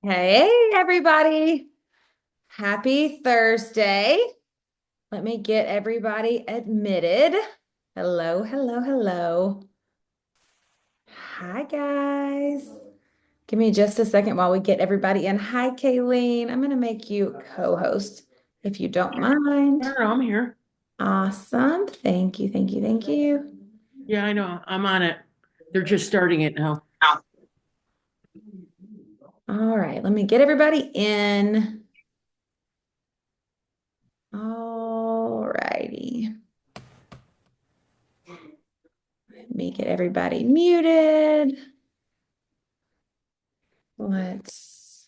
Hey, everybody. Happy Thursday. Let me get everybody admitted. Hello, hello, hello. Hi, guys. Give me just a second while we get everybody in. Hi, Kayleen. I'm going to make you co-host if you don't mind. Sure, I'm here. Awesome. Thank you, thank you, thank you. Yeah, I know. I'm on it. They're just starting it now. All right, let me get everybody in. All righty. Let me get everybody muted. Let's.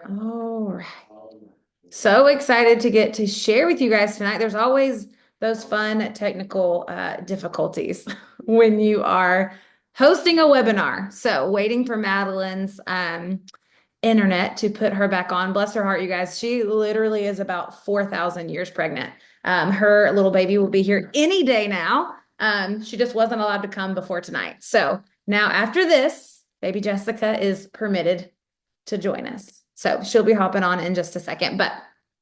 All right. So excited to get to share with you guys tonight. There's always those fun technical difficulties when you are hosting a webinar. So waiting for Madeline's internet to put her back on. Bless her heart, you guys. She literally is about 4,000 years pregnant. Her little baby will be here any day now. She just wasn't allowed to come before tonight. So now after this, baby Jessica is permitted to join us. So she'll be hopping on in just a second, but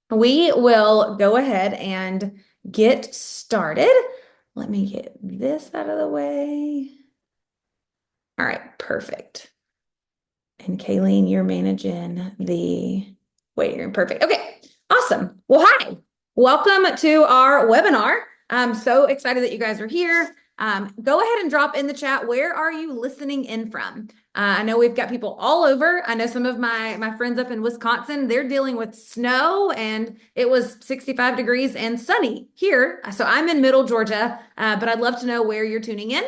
we will go ahead and get started. Let me get this out of the way. All right, perfect. And Kayleen, you're managing the waiting room. Perfect. Okay, awesome. Well, hi. Welcome to our webinar. I'm so excited that you guys are here. Go ahead and drop in the chat. Where are you listening in from? I know we've got people all over. I know some of my friends up in Wisconsin, they're dealing with snow and it was 65 degrees and sunny here. So I'm in middle Georgia, but I'd love to know where you're tuning in.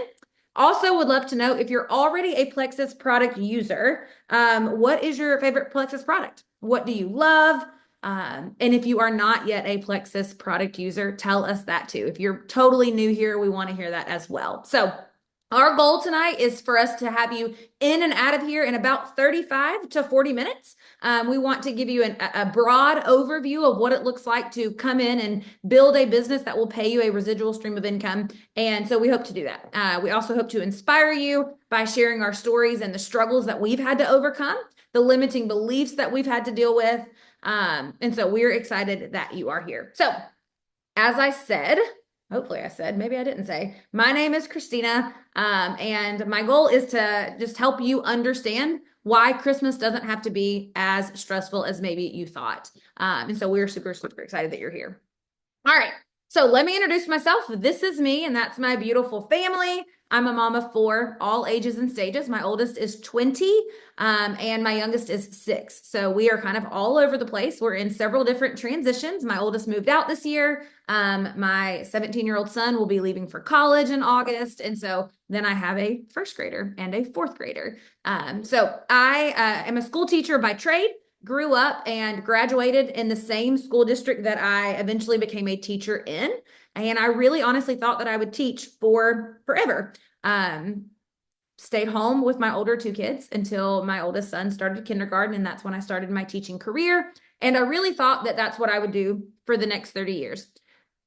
Also would love to know if you're already a Plexus product user, what is your favorite Plexus product? What do you love? And if you are not yet a Plexus product user, tell us that too. If you're totally new here, we want to hear that as well. So our goal tonight is for us to have you in and out of here in about 35 to 40 minutes. We want to give you a broad overview of what it looks like to come in and build a business that will pay you a residual stream of income. And so we hope to do that. We also hope to inspire you by sharing our stories and the struggles that we've had to overcome, the limiting beliefs that we've had to deal with. And so we're excited that you are here. So as I said, hopefully I said, maybe I didn't say, my name is Christina, and my goal is to just help you understand why Christmas doesn't have to be as stressful as maybe you thought. And so we're super, super excited that you're here. All right. So let me introduce myself. This is me, and that's my beautiful family. I'm a mom of four, all ages and stages. My oldest is 20, and my youngest is 6. So we are kind of all over the place. We're in several different transitions. My oldest moved out this year. My 17-year-old son will be leaving for college in August. And so then I have a first grader and a fourth grader. So I am a school teacher by trade, grew up and graduated in the same school district that I eventually became a teacher in. And I really honestly thought that I would teach for forever. Stayed home with my older two kids until my oldest son started kindergarten. And that's when I started my teaching career. And I really thought that that's what I would do for the next 30 years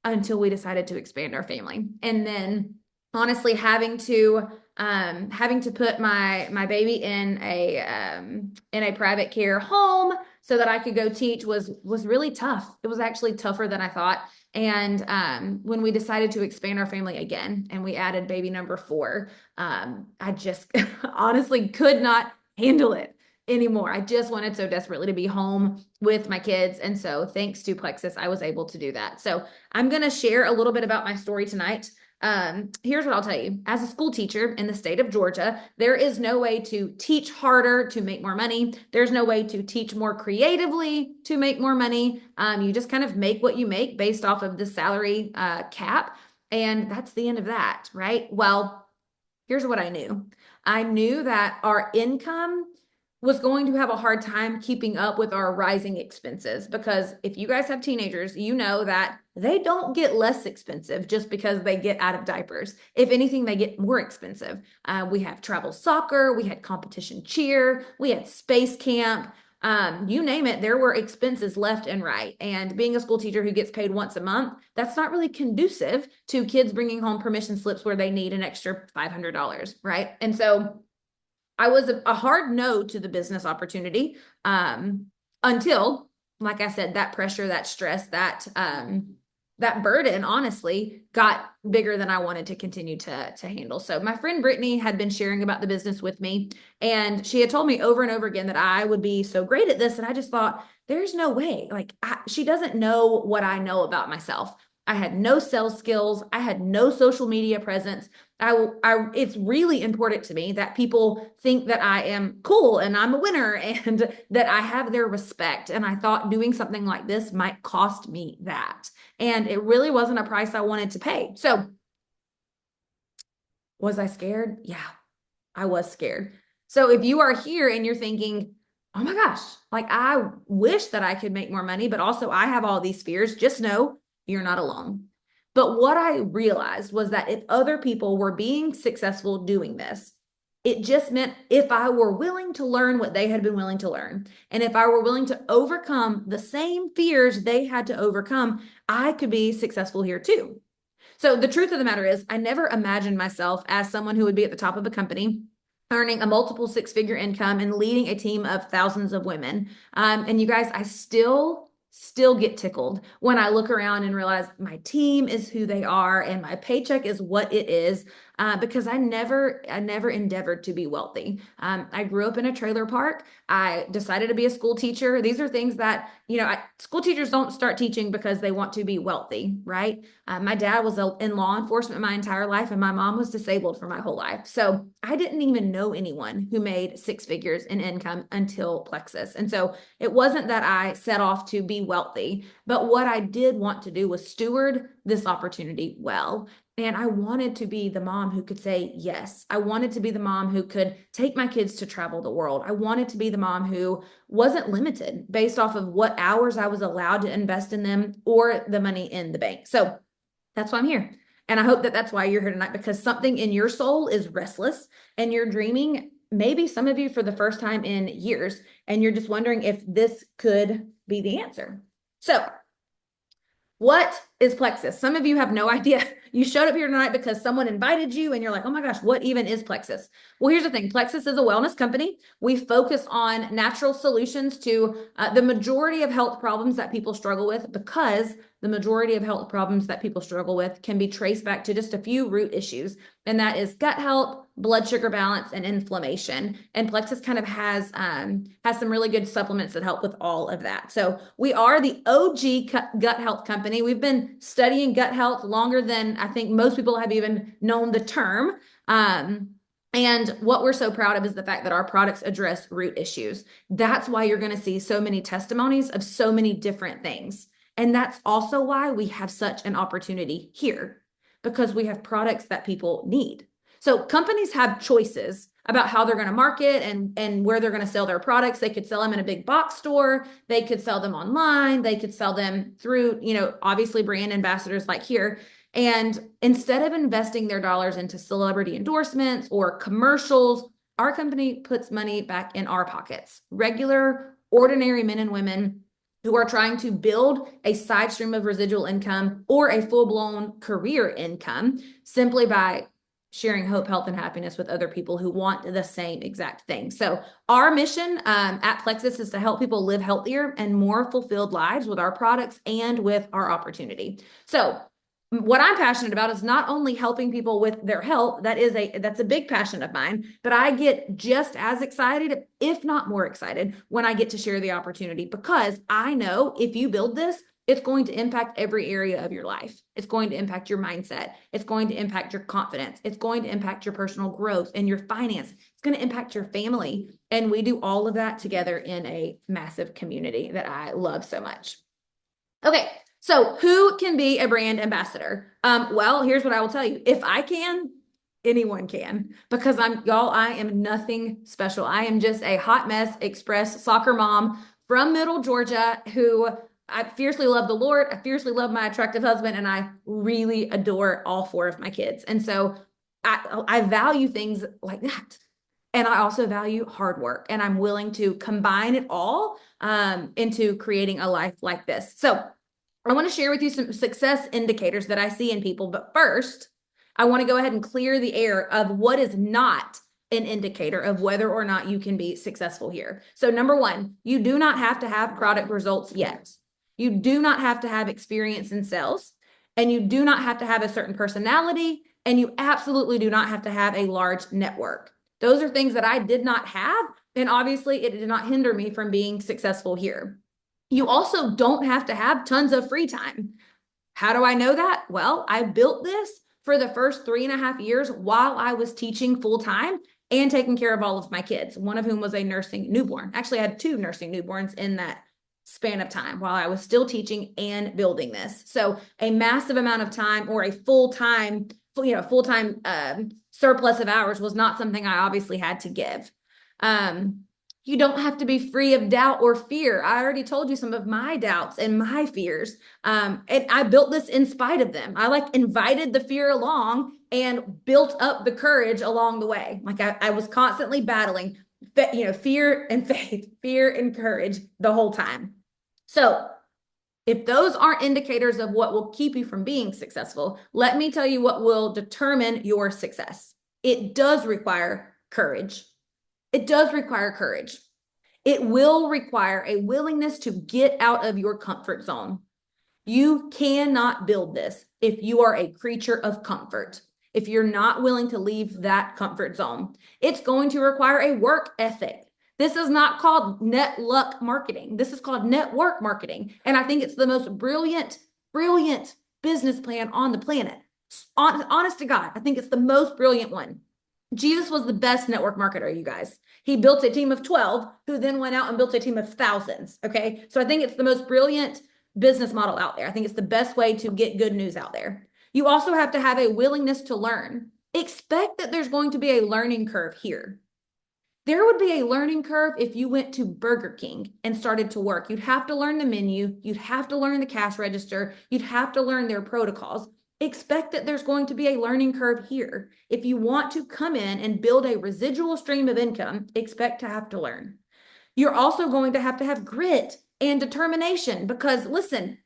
until we decided to expand our family. And then honestly having to put my baby in a private care home so that I could go teach was really tough. It was actually tougher than I thought. And when we decided to expand our family again and we added baby number 4, I just honestly could not handle it anymore. I just wanted so desperately to be home with my kids. And so thanks to Plexus, I was able to do that. So I'm going to share a little bit about my story tonight. Here's what I'll tell you. As a school teacher in the state of Georgia, there is no way to teach harder to make more money. There's no way to teach more creatively to make more money. You just kind of make what you make based off of the salary cap. And that's the end of that, right? Well, here's what I knew. I knew that our income was going to have a hard time keeping up with our rising expenses because if you guys have teenagers, you know that they don't get less expensive just because they get out of diapers. If anything, they get more expensive. We have travel soccer, we had competition cheer, we had space camp. You name it, there were expenses left and right. And being a school teacher who gets paid once a month, that's not really conducive to kids bringing home permission slips where they need an extra $500, right? And so I was a hard no to the business opportunity, until, like I said, that pressure, that stress, that burden, honestly, got bigger than I wanted to continue to handle. So my friend Brittany had been sharing about the business with me, and she had told me over and over again that I would be so great at this. And I just thought, there's no way. Like, she doesn't know what I know about myself. I had no sales skills. I had no social media presence. It's really important to me that people think that I am cool and I'm a winner and that I have their respect. And I thought doing something like this might cost me that. And it really wasn't a price I wanted to pay. So was I scared? Yeah, I was scared. So if you are here and you're thinking, oh my gosh, like I wish that I could make more money, but also I have all these fears, just know you're not alone. But what I realized was that if other people were being successful doing this, it just meant if I were willing to learn what they had been willing to learn, and if I were willing to overcome the same fears they had to overcome, I could be successful here too. So the truth of the matter is, I never imagined myself as someone who would be at the top of a company, earning a multiple six-figure income and leading a team of thousands of women. And you guys, I still get tickled when I look around and realize my team is who they are and my paycheck is what it is, because I never endeavored to be wealthy. I grew up in a trailer park. I decided to be a school teacher. These are things that, school teachers don't start teaching because they want to be wealthy, right? My dad was in law enforcement my entire life, and my mom was disabled for my whole life. So I didn't even know anyone who made six figures in income until Plexus. And so it wasn't that I set off to be wealthy, but what I did want to do was steward this opportunity well. And I wanted to be the mom who could say yes. I wanted to be the mom who could take my kids to travel the world. I wanted to be the mom who wasn't limited based off of what hours I was allowed to invest in them or the money in the bank. So that's why I'm here. And I hope that that's why you're here tonight, because something in your soul is restless and you're dreaming, maybe some of you for the first time in years, and you're just wondering if this could be the answer. So what is Plexus? Some of you have no idea. You showed up here tonight because someone invited you and you're like, oh my gosh, what even is Plexus? Well, here's the thing. Plexus is a wellness company. We focus on natural solutions to the majority of health problems that people struggle with, because the majority of health problems that people struggle with can be traced back to just a few root issues. And that is gut health, blood sugar balance, and inflammation. And Plexus kind of has some really good supplements that help with all of that. So we are the OG gut health company. We've been studying gut health longer than I think most people have even known the term. And what we're so proud of is the fact that our products address root issues. That's why you're going to see so many testimonies of so many different things. And that's also why we have such an opportunity here, because we have products that people need. So companies have choices about how they're going to market and where they're going to sell their products. They could sell them in a big box store. They could sell them online. They could sell them through, obviously brand ambassadors like here. And instead of investing their dollars into celebrity endorsements or commercials, our company puts money back in our pockets. Regular, ordinary men and women who are trying to build a side stream of residual income or a full-blown career income simply by sharing hope, health, and happiness with other people who want the same exact thing. So our mission at Plexus is to help people live healthier and more fulfilled lives with our products and with our opportunity. So what I'm passionate about is not only helping people with their health. That's a big passion of mine, but I get just as excited, if not more excited, when I get to share the opportunity, because I know if you build this, it's going to impact every area of your life. It's going to impact your mindset. It's going to impact your confidence. It's going to impact your personal growth and your finance. It's going to impact your family. And we do all of that together in a massive community that I love so much. Okay. So who can be a brand ambassador? Well, here's what I will tell you. If I can, anyone can, because I am nothing special. I am just a hot mess express soccer mom from Middle Georgia who I fiercely love the Lord. I fiercely love my attractive husband, and I really adore all four of my kids. And so I value things like that. And I also value hard work, and I'm willing to combine it all into creating a life like this. So I want to share with you some success indicators that I see in people. But first, I want to go ahead and clear the air of what is not an indicator of whether or not you can be successful here. So number one, you do not have to have product results yet. You do not have to have experience in sales, and you do not have to have a certain personality, and you absolutely do not have to have a large network. Those are things that I did not have, and obviously it did not hinder me from being successful here. You also don't have to have tons of free time. How do I know that? Well, I built this for the first 3.5 years while I was teaching full time and taking care of all of my kids, one of whom was a nursing newborn. Actually, I had 2 nursing newborns in that span of time while I was still teaching and building this. So a massive amount of time, or a full-time surplus of hours, was not something I obviously had to give. You don't have to be free of doubt or fear. I already told you some of my doubts and my fears. And I built this in spite of them. I invited the fear along and built up the courage along the way. I was constantly battling, fear and faith, fear and courage the whole time. So if those aren't indicators of what will keep you from being successful, let me tell you what will determine your success. It does require courage. It does require courage. It will require a willingness to get out of your comfort zone. You cannot build this if you are a creature of comfort, if you're not willing to leave that comfort zone. It's going to require a work ethic. This is not called net luck marketing. This is called network marketing. And I think it's the most brilliant business plan on the planet. Honest to God, I think it's the most brilliant one. Jesus was the best network marketer, you guys. He built a team of 12 who then went out and built a team of thousands. Okay. So I think it's the most brilliant business model out there. I think it's the best way to get good news out there. You also have to have a willingness to learn. Expect that there's going to be a learning curve here. There would be a learning curve if you went to Burger King and started to work. You'd have to learn the menu. You'd have to learn the cash register. You'd have to learn their protocols. Expect that there's going to be a learning curve here. If you want to come in and build a residual stream of income, expect to have to learn. You're also going to have grit and determination, because listen,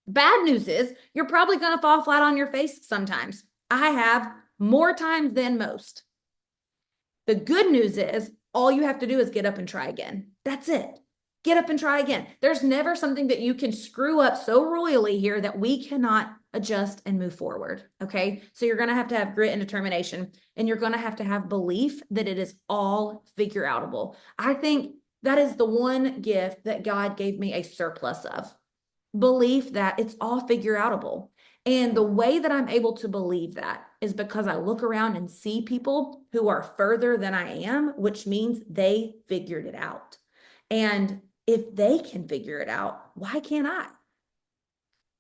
bad news is you're probably going to fall flat on your face sometimes. I have, more times than most. The good news is all you have to do is get up and try again. That's it. Get up and try again. There's never something that you can screw up so royally here that we cannot adjust and move forward. Okay. So you're going to have grit and determination, and you're going to have belief that it is all figure outable. I think that is the one gift that God gave me a surplus of. Belief that it's all figure outable. And the way that I'm able to believe that is because I look around and see people who are further than I am, which means they figured it out. And if they can figure it out, why can't I?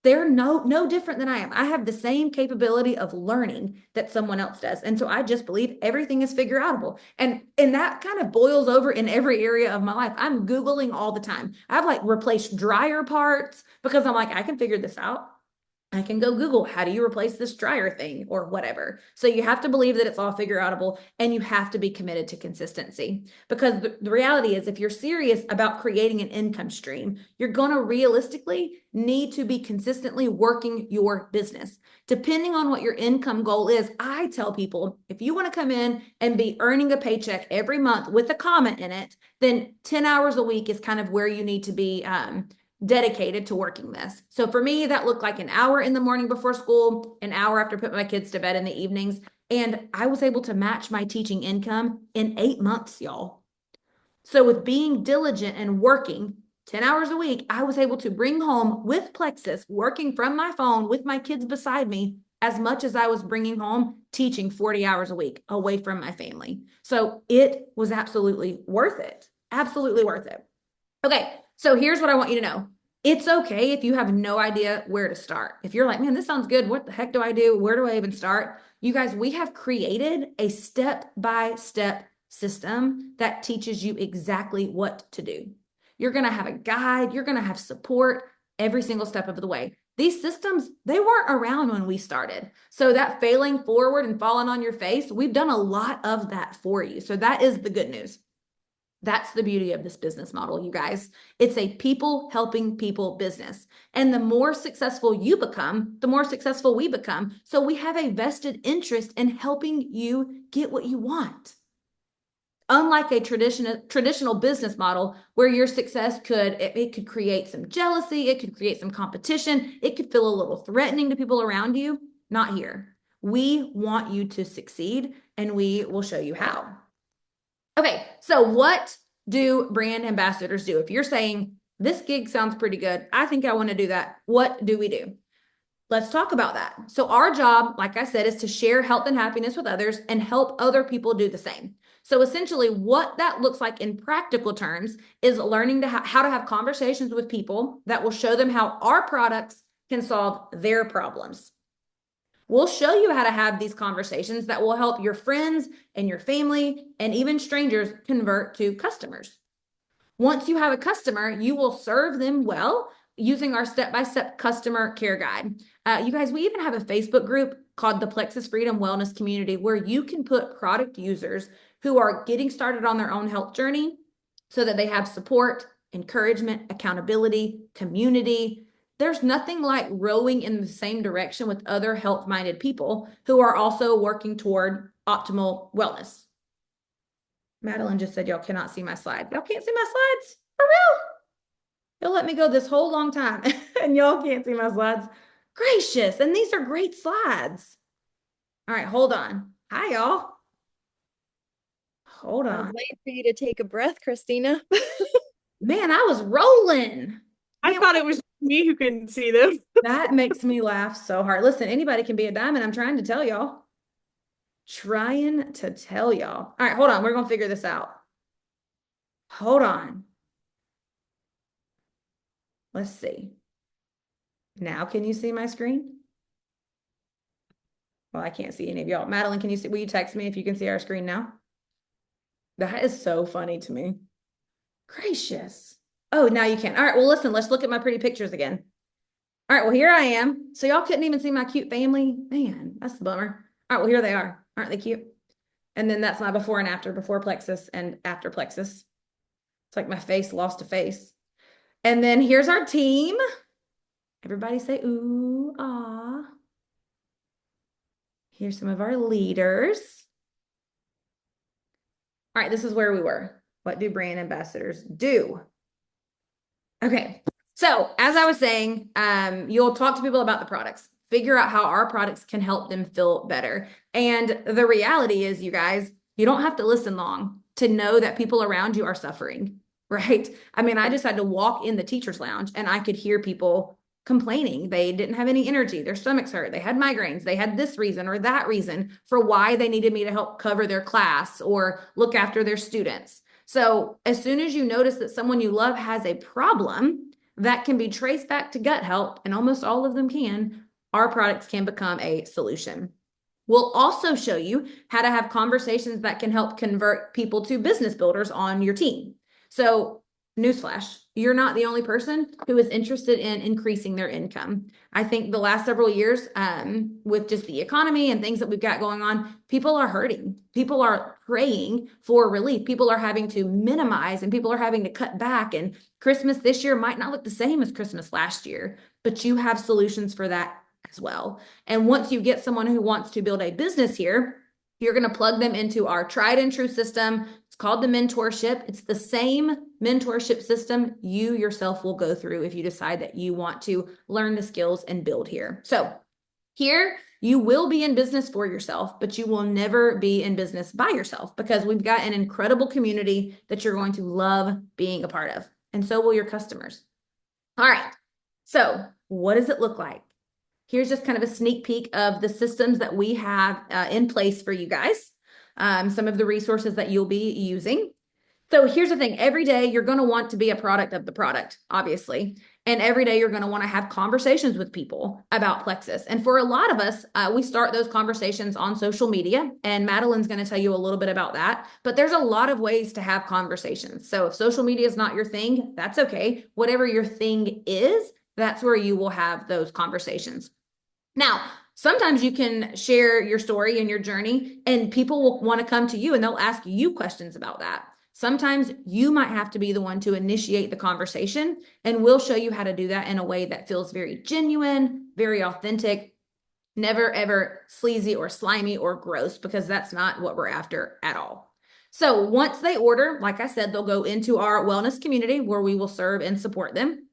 They're no different than I am. I have the same capability of learning that someone else does. And so I just believe everything is figure outable. And that kind of boils over in every area of my life. I'm Googling all the time. I've replaced dryer parts because I'm I can figure this out. I can go Google, how do you replace this dryer thing or whatever. So you have to believe that it's all figure outable, and you have to be committed to consistency, because the reality is if you're serious about creating an income stream, you're going to realistically need to be consistently working your business. Depending on what your income goal is, I tell people, if you want to come in and be earning a paycheck every month with a comment in it, then 10 hours a week is kind of where you need to be dedicated to working this. So for me, that looked like an hour in the morning before school, an hour after putting my kids to bed in the evenings. And I was able to match my teaching income in 8 months, y'all. So with being diligent and working 10 hours a week, I was able to bring home with Plexus, working from my phone with my kids beside me, as much as I was bringing home teaching 40 hours a week away from my family. So it was absolutely worth it. Absolutely worth it. Okay. So here's what I want you to know. It's okay if you have no idea where to start. If you're like, man, this sounds good. What the heck do I do? Where do I even start? You guys, we have created a step-by-step system that teaches you exactly what to do. You're going to have a guide. You're going to have support every single step of the way. These systems, they weren't around when we started. So that failing forward and falling on your face, we've done a lot of that for you. So that is the good news. That's the beauty of this business model, you guys. It's a people helping people business. And the more successful you become, the more successful we become. So we have a vested interest in helping you get what you want. Unlike a traditional business model where your success could create some jealousy, it could create some competition, it could feel a little threatening to people around you. Not here. We want you to succeed, and we will show you how. Okay, so what do brand ambassadors do? If you're saying this gig sounds pretty good, I think I want to do that, what do we do? Let's talk about that. So our job, like I said, is to share health and happiness with others and help other people do the same. So essentially what that looks like in practical terms is learning how to have conversations with people that will show them how our products can solve their problems. We'll show you how to have these conversations that will help your friends and your family and even strangers convert to customers. Once you have a customer, you will serve them well using our step-by-step customer care guide. You guys, we even have a Facebook group called the Plexus Freedom Wellness Community where you can put product users who are getting started on their own health journey so that they have support, encouragement, accountability, community. There's nothing like rowing in the same direction with other health-minded people who are also working toward optimal wellness. Madeline just said y'all cannot see my slides. Y'all can't see my slides? For real? You'll let me go this whole long time and y'all can't see my slides? Gracious, and these are great slides. All right, hold on. Hi, y'all. Hold I was on. waiting for you to take a breath, Christina. Man, I was rolling. I Man, thought it was me who couldn't see them. that makes me laugh so hard. Listen, anybody can be a diamond. I'm trying to tell y'all. Trying to tell y'all. All right, hold on. We're going to figure this out. Hold on. Let's see. Now, can you see my screen? Well, I can't see any of y'all. Madeline, can you see? Will you text me if you can see our screen now? That is so funny to me. Gracious. Oh, now you can. All right, well, listen, let's look at my pretty pictures again. All right, well, here I am. So y'all couldn't even see my cute family. Man, that's the bummer. All right, well, here they are. Aren't they cute? And then that's my before and after, before Plexus and after Plexus. It's like my face lost a face. And then here's our team. Everybody say, ooh, ah. Here's some of our leaders. All right, this is where we were. What do brand ambassadors do? Okay, so as I was saying, you'll talk to people about the products, figure out how our products can help them feel better. And the reality is, you guys, you don't have to listen long to know that people around you are suffering, right? I mean, I just had to walk in the teacher's lounge and I could hear people complaining. They didn't have any energy. Their stomachs hurt. They had migraines. They had this reason or that reason for why they needed me to help cover their class or look after their students. So as soon as you notice that someone you love has a problem that can be traced back to gut health, and almost all of them can, our products can become a solution. We'll also show you how to have conversations that can help convert people to business builders on your team. So newsflash, you're not the only person who is interested in increasing their income. I think the last several years, with just the economy and things that we've got going on, people are hurting. People are praying for relief. People are having to minimize and people are having to cut back. And Christmas this year might not look the same as Christmas last year, but you have solutions for that as well. And once you get someone who wants to build a business here, you're going to plug them into our tried and true system. It's called the mentorship. It's the same mentorship system you yourself will go through if you decide that you want to learn the skills and build here. So here you will be in business for yourself, but you will never be in business by yourself because we've got an incredible community that you're going to love being a part of. And so will your customers. All right. So what does it look like? Here's just kind of a sneak peek of the systems that we have in place for you guys, some of the resources that you'll be using. So here's the thing. Every day you're going to want to be a product of the product, obviously. And every day you're going to want to have conversations with people about Plexus. And for a lot of us, we start those conversations on social media. And Madeline's going to tell you a little bit about that. But there's a lot of ways to have conversations. So if social media is not your thing, that's okay. Whatever your thing is, That's where you will have those conversations. Now, sometimes you can share your story and your journey, and people will want to come to you and they'll ask you questions about that. Sometimes you might have to be the one to initiate the conversation, and we'll show you how to do that in a way that feels very genuine, very authentic, never ever sleazy or slimy or gross, because that's not what we're after at all. So once they order, like I said, they'll go into our wellness community where we will serve and support them.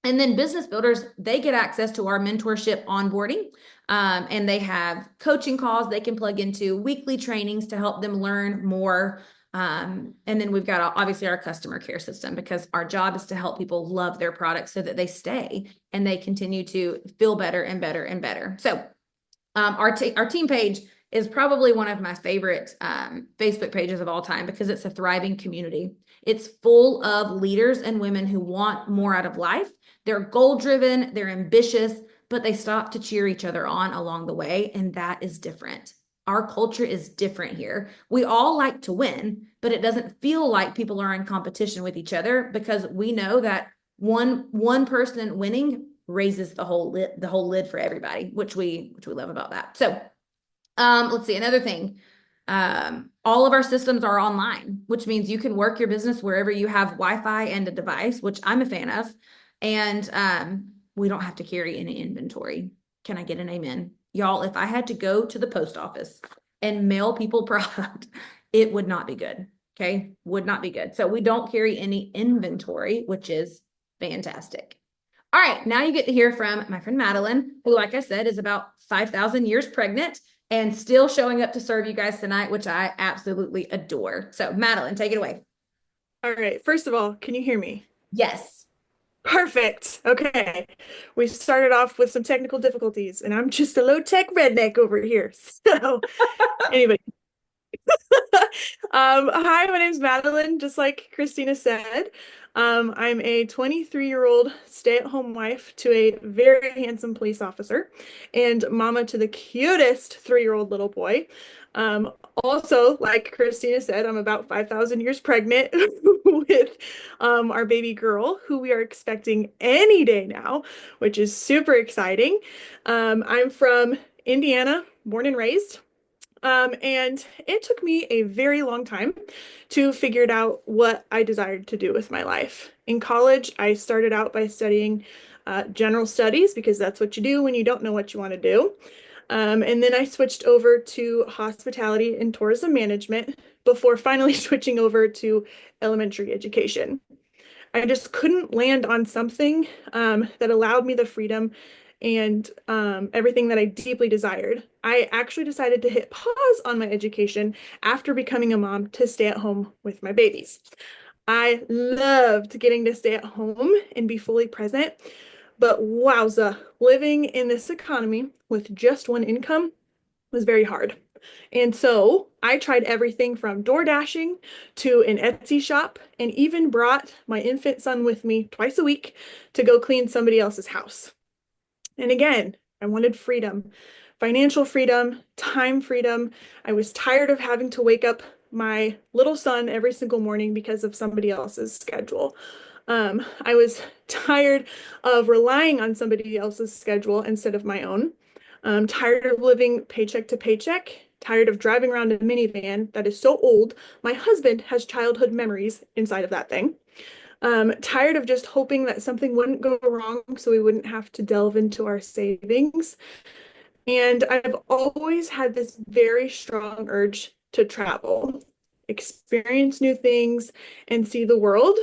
And then business builders, they get access to our mentorship onboarding, and they have coaching calls they can plug into, weekly trainings to help them learn more. And then we've got obviously our customer care system, because our job is to help people love their products so that they stay and they continue to feel better and better and better. So our team page is probably one of my favorite Facebook pages of all time, because it's a thriving community. It's full of leaders and women who want more out of life. They're goal driven, they're ambitious, but they stop to cheer each other on along the way. And that is different. Our culture is different here. We all like to win, but it doesn't feel like people are in competition with each other, because we know that one person winning raises the whole lid for everybody, which we love about that. So let's see, another thing. All of our systems are online, which means you can work your business wherever you have Wi-Fi and a device, which I'm a fan of. And we don't have to carry any inventory. Can I get an amen? Y'all, if I had to go to the post office and mail people product, it would not be good. Okay, would not be good. So we don't carry any inventory, which is fantastic. All right, now you get to hear from my friend Madeline, who, like I said, is about 5,000 years pregnant and still showing up to serve you guys tonight, which I absolutely adore. So Madeline, take it away. All right. First of all, can you hear me? Yes. Perfect. Okay. We started off with some technical difficulties, and I'm just a low-tech redneck over here. So, anyway. Hi, my name's Madeline, just like Christina said. I'm a 23-year-old stay-at-home wife to a very handsome police officer and mama to the cutest 3-year-old little boy. Also, like Christina said, I'm about 5,000 years pregnant with our baby girl, who we are expecting any day now, which is super exciting. I'm from Indiana, born and raised. And it took me a very long time to figure out what I desired to do with my life. In college, I started out by studying general studies, because that's what you do when you don't know what you want to do. And then I switched over to hospitality and tourism management before finally switching over to elementary education. I just couldn't land on something that allowed me the freedom and everything that I deeply desired. I actually decided to hit pause on my education after becoming a mom to stay at home with my babies. I loved getting to stay at home and be fully present, but wowza, living in this economy with just one income was very hard. And so I tried everything from door dashing to an Etsy shop, and even brought my infant son with me twice a week to go clean somebody else's house. And again, I wanted freedom, financial freedom, time freedom. I was tired of having to wake up my little son every single morning because of somebody else's schedule. I was tired of relying on somebody else's schedule instead of my own. I'm tired of living paycheck to paycheck, tired of driving around a minivan that is so old, my husband has childhood memories inside of that thing. Tired of just hoping that something wouldn't go wrong so we wouldn't have to delve into our savings. And I've always had this very strong urge to travel, experience new things, and see the world.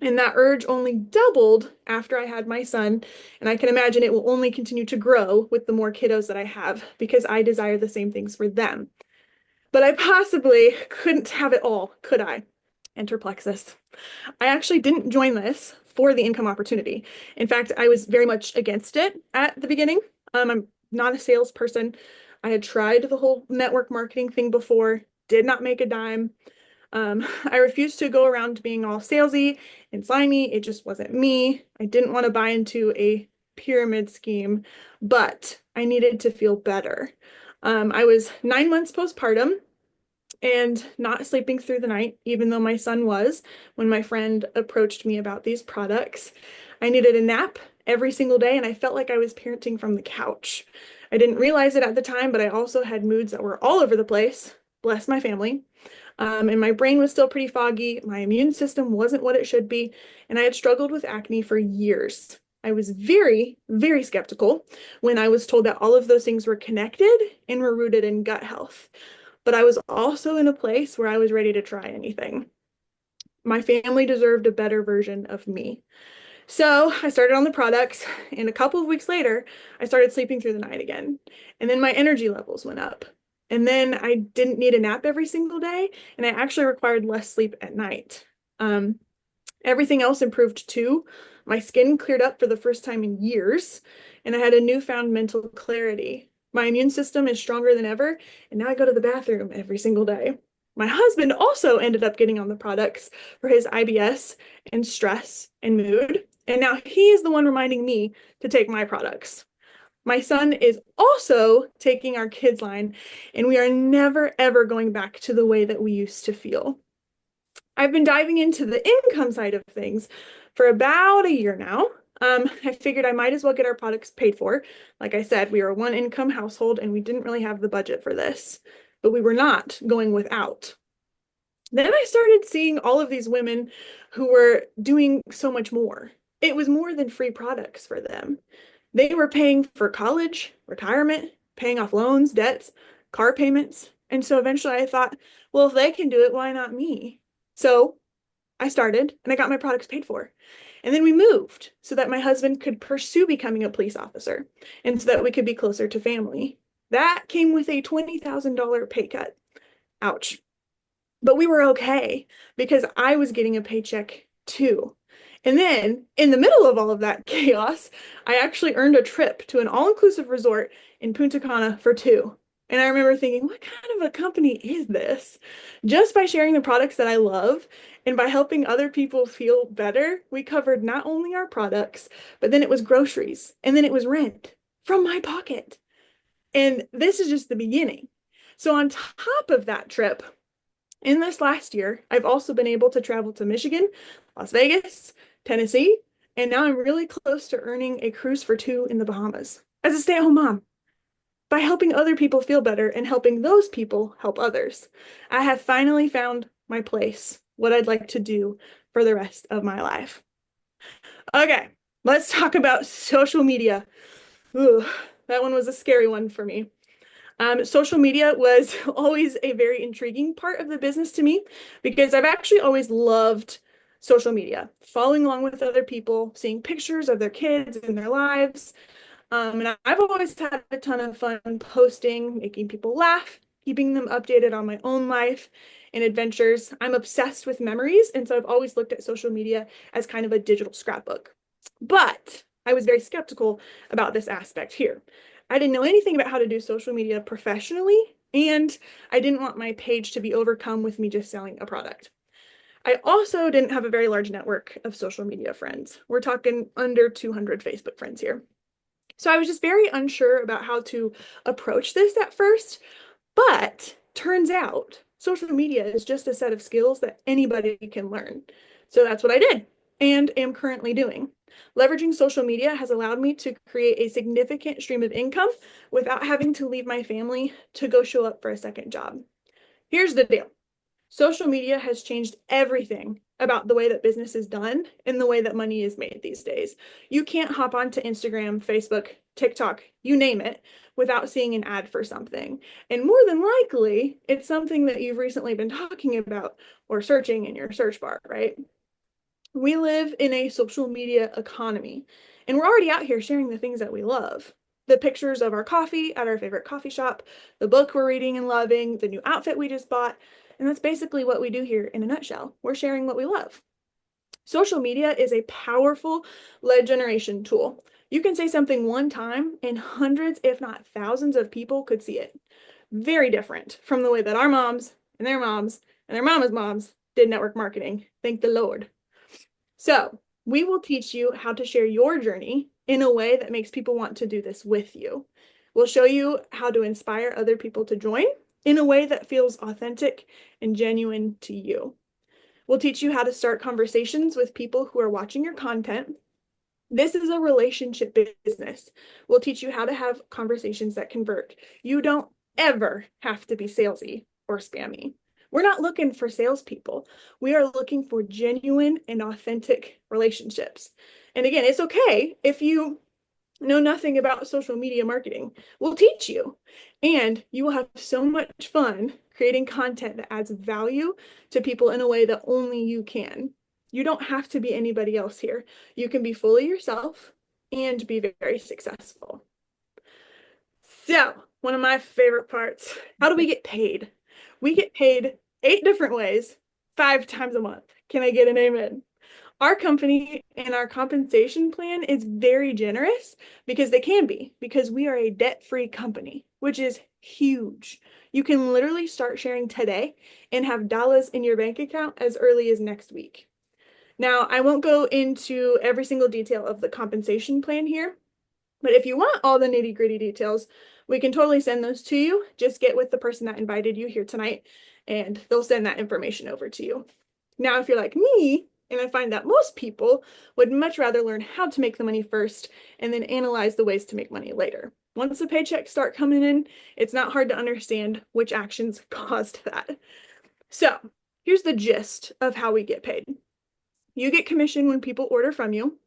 And that urge only doubled after I had my son. And I can imagine it will only continue to grow with the more kiddos that I have, because I desire the same things for them. But I possibly couldn't have it all, could I? Enter Plexus. I actually didn't join this for the income opportunity. In fact, I was very much against it at the beginning. I'm not a salesperson. I had tried the whole network marketing thing before, did not make a dime. I refused to go around being all salesy and slimy. It just wasn't me. I didn't want to buy into a pyramid scheme, but I needed to feel better. I was 9 months postpartum and not sleeping through the night, even though my son was, when my friend approached me about these products. I needed a nap every single day, and I felt like I was parenting from the couch. I didn't realize it at the time, but I also had moods that were all over the place. Bless my family. And my brain was still pretty foggy. My immune system wasn't what it should be, and I had struggled with acne for years. I was very, very skeptical when I was told that all of those things were connected and were rooted in gut health. But I was also in a place where I was ready to try anything. My family deserved a better version of me. So I started on the products, and a couple of weeks later, I started sleeping through the night again. And then my energy levels went up. And then I didn't need a nap every single day, and I actually required less sleep at night. Everything else improved too. My skin cleared up for the first time in years, and I had a newfound mental clarity. My immune system is stronger than ever, and now I go to the bathroom every single day. My husband also ended up getting on the products for his IBS and stress and mood, and now he is the one reminding me to take my products. My son is also taking our kids line, and we are never ever going back to the way that we used to feel. I've been diving into the income side of things for about a year now. I figured I might as well get our products paid for. Like I said, we are a one income household and we didn't really have the budget for this, but we were not going without. Then I started seeing all of these women who were doing so much more. It was more than free products for them. They were paying for college, retirement, paying off loans, debts, car payments. And so eventually I thought, well, if they can do it, why not me? So I started and I got my products paid for. And then we moved so that my husband could pursue becoming a police officer and so that we could be closer to family. That came with a $20,000 pay cut. Ouch. But we were okay because I was getting a paycheck too. And then in the middle of all of that chaos, I actually earned a trip to an all-inclusive resort in Punta Cana for two. And I remember thinking, what kind of a company is this? Just by sharing the products that I love and by helping other people feel better, we covered not only our products, but then it was groceries and then it was rent from my pocket. And this is just the beginning. So on top of that trip, in this last year, I've also been able to travel to Michigan, Las Vegas, Tennessee, and now I'm really close to earning a cruise for two in the Bahamas as a stay-at-home mom. By helping other people feel better and helping those people help others, I have finally found my place, what I'd like to do for the rest of my life. Okay, let's talk about social media. Ooh, that one was a scary one for me. Social media was always a very intriguing part of the business to me because I've actually always loved social media, following along with other people, seeing pictures of their kids and their lives. And I've always had a ton of fun posting, making people laugh, keeping them updated on my own life and adventures. I'm obsessed with memories, and so I've always looked at social media as kind of a digital scrapbook. But I was very skeptical about this aspect here. I didn't know anything about how to do social media professionally, and I didn't want my page to be overcome with me just selling a product. I also didn't have a very large network of social media friends. We're talking under 200 Facebook friends here. So I was just very unsure about how to approach this at first, but turns out social media is just a set of skills that anybody can learn. So that's what I did and am currently doing. Leveraging social media has allowed me to create a significant stream of income without having to leave my family to go show up for a second job. Here's the deal. Social media has changed everything about the way that business is done and the way that money is made these days. You can't hop onto Instagram, Facebook, TikTok, you name it, without seeing an ad for something. And more than likely, it's something that you've recently been talking about or searching in your search bar, right? We live in a social media economy, and we're already out here sharing the things that we love. The pictures of our coffee at our favorite coffee shop, the book we're reading and loving, the new outfit we just bought, and that's basically what we do here in a nutshell. We're sharing what we love. Social media is a powerful lead generation tool. You can say something one time and hundreds, if not thousands of people could see it. Very different from the way that our moms and their moms and their mama's moms did network marketing. Thank the Lord. So we will teach you how to share your journey in a way that makes people want to do this with you. We'll show you how to inspire other people to join in a way that feels authentic and genuine to you. We'll teach you how to start conversations with people who are watching your content. This is a relationship business. We'll teach you how to have conversations that convert. You don't ever have to be salesy or spammy. We're not looking for salespeople. We are looking for genuine and authentic relationships. And again, it's okay if you know nothing about social media marketing. We'll teach you. And you will have so much fun creating content that adds value to people in a way that only you can. You don't have to be anybody else here. You can be fully yourself and be very successful. So, one of my favorite parts, how do we get paid? We get paid 8 different ways, 5 times a month. Can I get an amen? Our company and our compensation plan is very generous because they can be, because we are a debt-free company, which is huge. You can literally start sharing today and have dollars in your bank account as early as next week. Now, I won't go into every single detail of the compensation plan here, but if you want all the nitty-gritty details, we can totally send those to you. Just get with the person that invited you here tonight, and they'll send that information over to you. Now, if you're like me, and I find that most people would much rather learn how to make the money first and then analyze the ways to make money later. Once the paychecks start coming in, it's not hard to understand which actions caused that. So, here's the gist of how we get paid. You get commission when people order from you.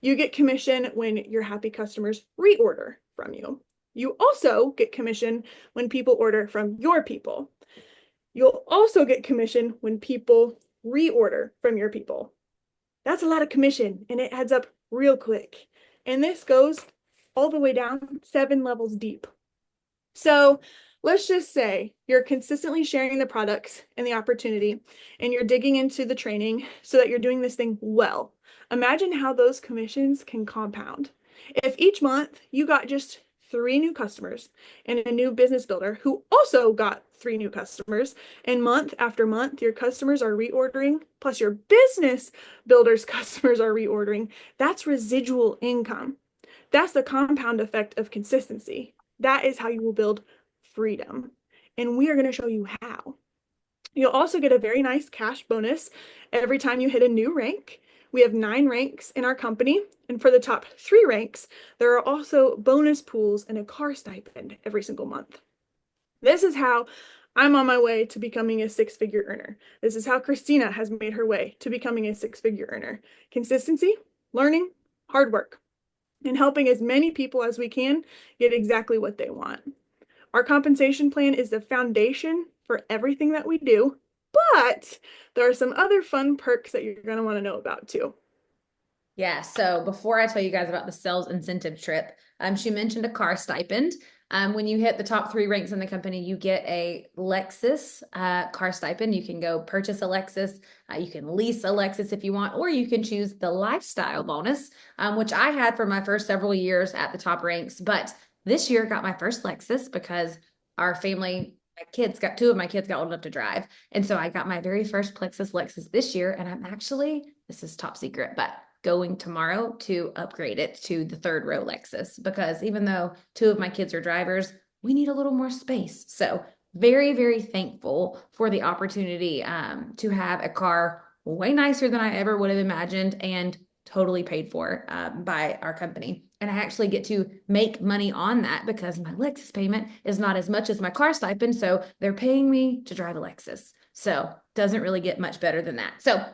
You get commission when your happy customers reorder from you. You also get commission when people order from your people. You'll also get commission when people reorder from your people. That's a lot of commission, and it adds up real quick. And this goes all the way down 7 levels deep. So let's just say you're consistently sharing the products and the opportunity, and you're digging into the training so that you're doing this thing well. Imagine how those commissions can compound. If each month you got just 3 new customers and a new business builder who also got 3 new customers, and month after month your customers are reordering, plus your business builder's customers are reordering, that's residual income. That's the compound effect of consistency. That is how you will build freedom. And we are going to show you how. You'll also get a very nice cash bonus every time you hit a new rank. We have 9 ranks in our company, and for the top 3 ranks, there are also bonus pools and a car stipend every single month. This is how I'm on my way to becoming a 6-figure earner. This is how Christina has made her way to becoming a 6-figure earner. Consistency, learning, hard work, and helping as many people as we can get exactly what they want. Our compensation plan is the foundation for everything that we do, but there are some other fun perks that you're going to want to know about too. Yeah, so before I tell you guys about the sales incentive trip, she mentioned a car stipend. When you hit the top 3 ranks in the company, you get a Lexus car stipend. You can go purchase a Lexus. You can lease a Lexus if you want, or you can choose the lifestyle bonus, which I had for my first several years at the top ranks. But this year got my first Lexus because our family, two of my kids got old enough to drive. And so I got my very first Lexus this year. And I'm actually, this is top secret, but going tomorrow to upgrade it to the 3rd row Lexus, because even though 2 of my kids are drivers, we need a little more space. So very, very thankful for the opportunity to have a car way nicer than I ever would have imagined and totally paid for by our company. And I actually get to make money on that because my Lexus payment is not as much as my car stipend. So they're paying me to drive a Lexus. So doesn't really get much better than that. So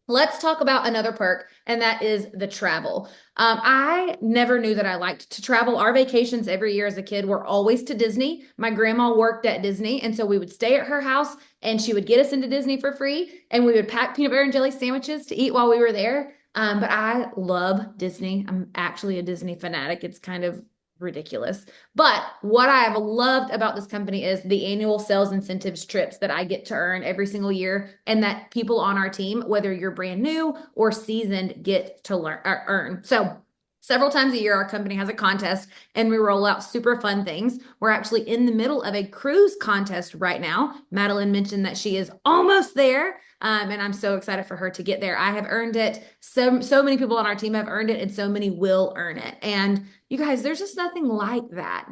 let's talk about another perk, and that is the travel. I never knew that I liked to travel. Our vacations every year as a kid were always to Disney. My grandma worked at Disney, and so we would stay at her house, and she would get us into Disney for free, and we would pack peanut butter and jelly sandwiches to eat while we were there. But I love Disney. I'm actually a Disney fanatic. It's kind of ridiculous. But what I have loved about this company is the annual sales incentives trips that I get to earn every single year, and that people on our team, whether you're brand new or seasoned, get to earn. So several times a year, our company has a contest and we roll out super fun things. We're actually in the middle of a cruise contest right now. Madeline mentioned that she is almost there. And I'm so excited for her to get there. I have earned it. So many people on our team have earned it, and so many will earn it. And you guys, there's just nothing like that.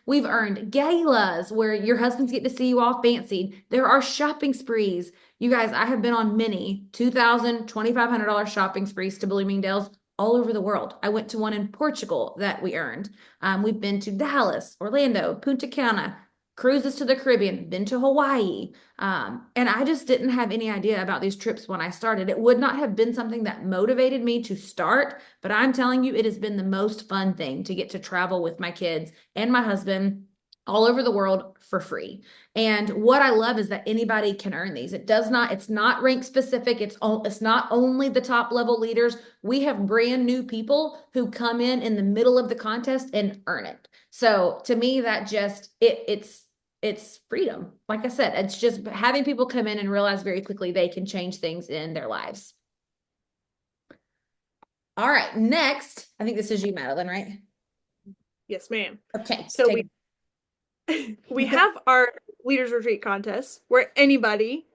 We've earned galas where your husbands get to see you all fancied. There are shopping sprees. You guys, I have been on many $2,000, $2,500 shopping sprees to Bloomingdale's all over the world. I went to one in Portugal that we earned. We've been to Dallas, Orlando, Punta Cana, cruises to the Caribbean, been to Hawaii. And I just didn't have any idea about these trips when I started. It would not have been something that motivated me to start, but I'm telling you, it has been the most fun thing to get to travel with my kids and my husband all over the world for free. And what I love is that anybody can earn these. It's not rank specific. It's not only the top level leaders. We have brand new people who come in the middle of the contest and earn it. So to me, that just it's freedom. Like I said, it's just having people come in and realize very quickly they can change things in their lives. All right, next, I think this is you, Madeline, right? Yes, ma'am. Okay. So we have our leaders retreat contest where anybody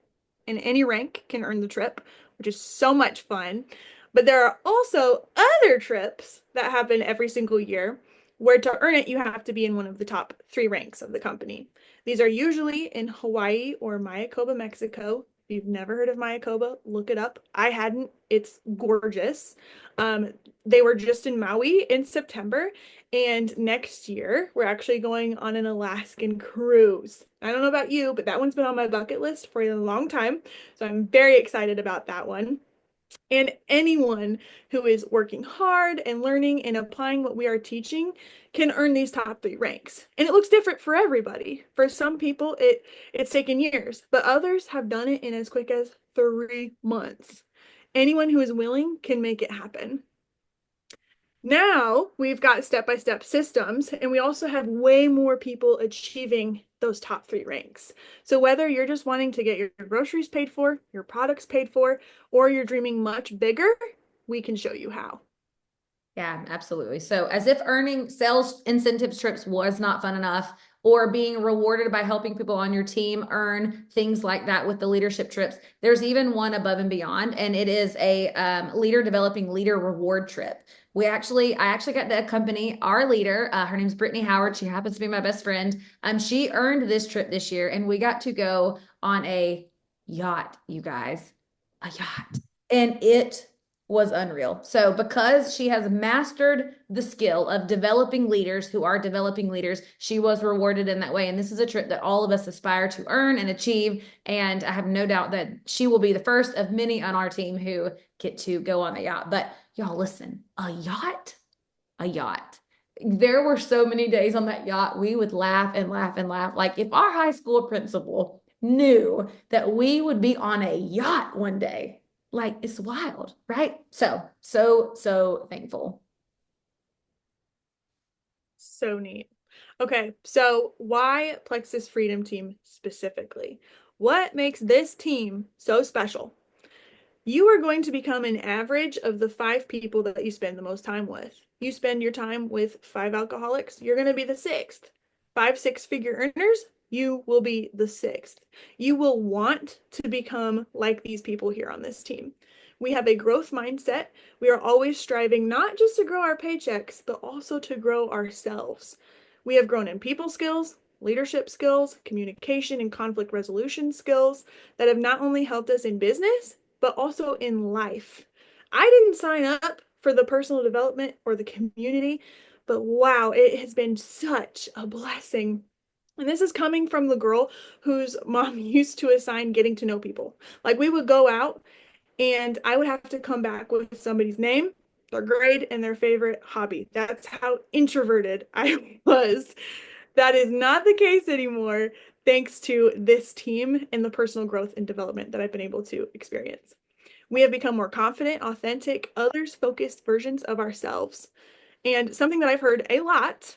in any rank can earn the trip, which is so much fun. But there are also other trips that happen every single year where to earn it, you have to be in one of the top 3 ranks of the company. These are usually in Hawaii or Mayakoba, Mexico. If you've never heard of Mayakoba, look it up. I hadn't. It's gorgeous. They were just in Maui in September, and next year we're actually going on an Alaskan cruise. I don't know about you, but that one's been on my bucket list for a long time, so I'm very excited about that one. And anyone who is working hard and learning and applying what we are teaching can earn these top 3 ranks. And it looks different for everybody. For some people, it's taken years, but others have done it in as quick as 3 months. Anyone who is willing can make it happen. Now we've got step-by-step systems, and we also have way more people achieving those top 3 ranks. So whether you're just wanting to get your groceries paid for, your products paid for, or you're dreaming much bigger, we can show you how. Yeah, absolutely. So as if earning sales incentives trips was not fun enough, or being rewarded by helping people on your team earn things like that with the leadership trips, there's even one above and beyond, and it is a leader developing leader reward trip. I actually got to accompany our leader. Her name's Brittany Howard. She happens to be my best friend. She earned this trip this year, and we got to go on a yacht, you guys, a yacht, and it was unreal. So because she has mastered the skill of developing leaders who are developing leaders, she was rewarded in that way. And this is a trip that all of us aspire to earn and achieve. And I have no doubt that she will be the first of many on our team who get to go on a yacht. But y'all listen, a yacht, a yacht. There were so many days on that yacht, we would laugh and laugh and laugh. Like if our high school principal knew that we would be on a yacht one day, like it's wild, right? So thankful. So neat. Okay, so why Plexus Freedom Team specifically? What makes this team so special? You are going to become an average of the 5 people that you spend the most time with. You spend your time with 5 alcoholics, you're going to be the 6th. 5 6-figure earners, you will be the 6th. You will want to become like these people here on this team. We have a growth mindset. We are always striving not just to grow our paychecks, but also to grow ourselves. We have grown in people skills, leadership skills, communication and conflict resolution skills that have not only helped us in business, but also in life. I didn't sign up for the personal development or the community, but wow, it has been such a blessing. And this is coming from the girl whose mom used to assign getting to know people. Like we would go out and I would have to come back with somebody's name, their grade, and their favorite hobby. That's how introverted I was. That is not the case anymore, thanks to this team and the personal growth and development that I've been able to experience. We have become more confident, authentic, others-focused versions of ourselves. And something that I've heard a lot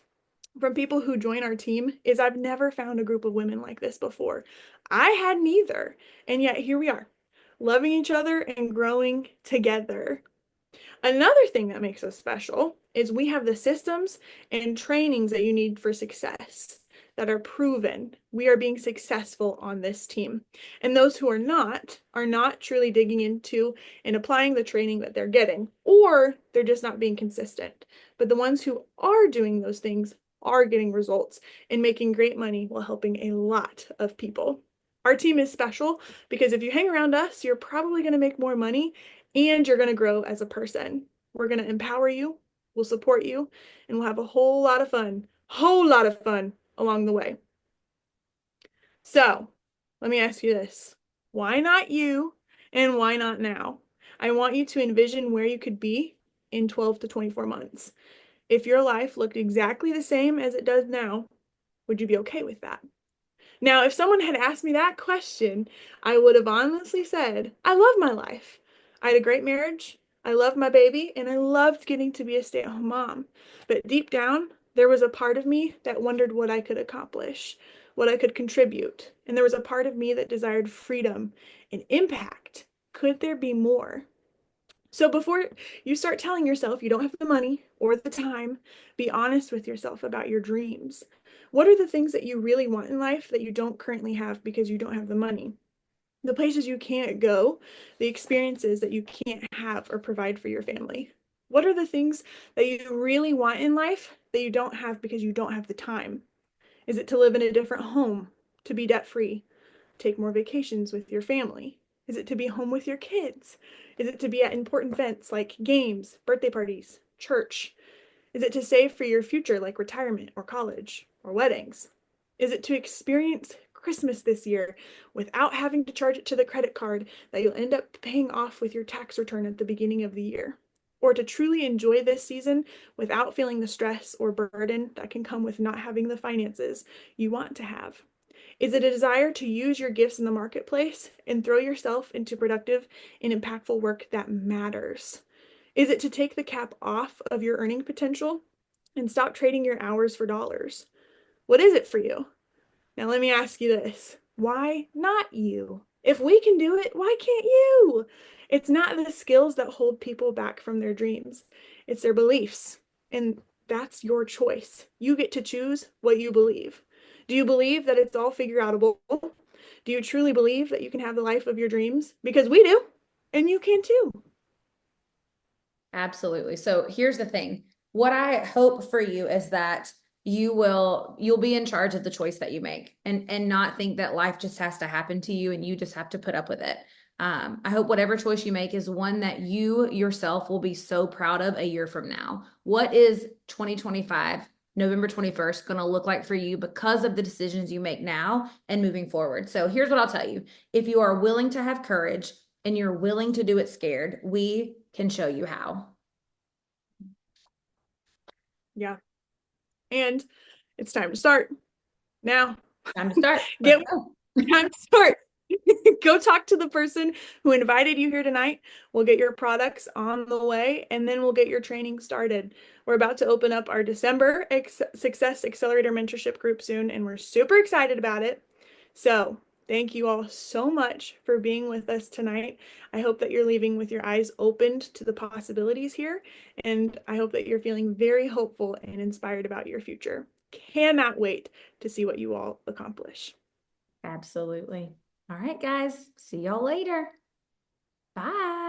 from people who join our team is I've never found a group of women like this before. I hadn't either. And yet here we are, loving each other and growing together. Another thing that makes us special is we have the systems and trainings that you need for success that are proven. We are being successful on this team. And those who are not truly digging into and applying the training that they're getting, or they're just not being consistent. But the ones who are doing those things are getting results and making great money while helping a lot of people. Our team is special because if you hang around us, you're probably going to make more money and you're going to grow as a person. We're going to empower you, we'll support you, and we'll have a whole lot of fun along the way. So, let me ask you this. Why not you and why not now? I want you to envision where you could be in 12 to 24 months. If your life looked exactly the same as it does now, would you be okay with that? Now, if someone had asked me that question, I would have honestly said, I love my life. I had a great marriage, I loved my baby, and I loved getting to be a stay-at-home mom. But deep down, there was a part of me that wondered what I could accomplish, what I could contribute. And there was a part of me that desired freedom and impact. Could there be more? So before you start telling yourself you don't have the money or the time, be honest with yourself about your dreams. What are the things that you really want in life that you don't currently have because you don't have the money? The places you can't go, the experiences that you can't have or provide for your family. What are the things that you really want in life that you don't have because you don't have the time? Is it to live in a different home, to be debt free, take more vacations with your family? Is it to be home with your kids? Is it to be at important events like games, birthday parties, church? Is it to save for your future like retirement or college or weddings? Is it to experience Christmas this year without having to charge it to the credit card that you'll end up paying off with your tax return at the beginning of the year? Or to truly enjoy this season without feeling the stress or burden that can come with not having the finances you want to have? Is it a desire to use your gifts in the marketplace and throw yourself into productive and impactful work that matters? Is it to take the cap off of your earning potential and stop trading your hours for dollars? What is it for you? Now, let me ask you this. Why not you? If we can do it, why can't you? It's not the skills that hold people back from their dreams, it's their beliefs. And that's your choice. You get to choose what you believe. Do you believe that it's all figure outable? Do you truly believe that you can have the life of your dreams? Because we do, and you can too. Absolutely. So here's the thing. What I hope for you is that you'll be in charge of the choice that you make and not think that life just has to happen to you and you just have to put up with it. I hope whatever choice you make is one that you yourself will be so proud of a year from now. What is 2025, November 21st, going to look like for you because of the decisions you make now and moving forward? So here's what I'll tell you. If you are willing to have courage and you're willing to do it scared, we can show you how. Yeah. And it's time to start now. Time to start. Let's Get go. time to start. Go talk to the person who invited you here tonight. We'll get your products on the way and then we'll get your training started. We're about to open up our December Success Accelerator Mentorship Group soon, and we're super excited about it. So, thank you all so much for being with us tonight. I hope that you're leaving with your eyes opened to the possibilities here, and I hope that you're feeling very hopeful and inspired about your future. Cannot wait to see what you all accomplish. Absolutely. All right, guys. See y'all later. Bye.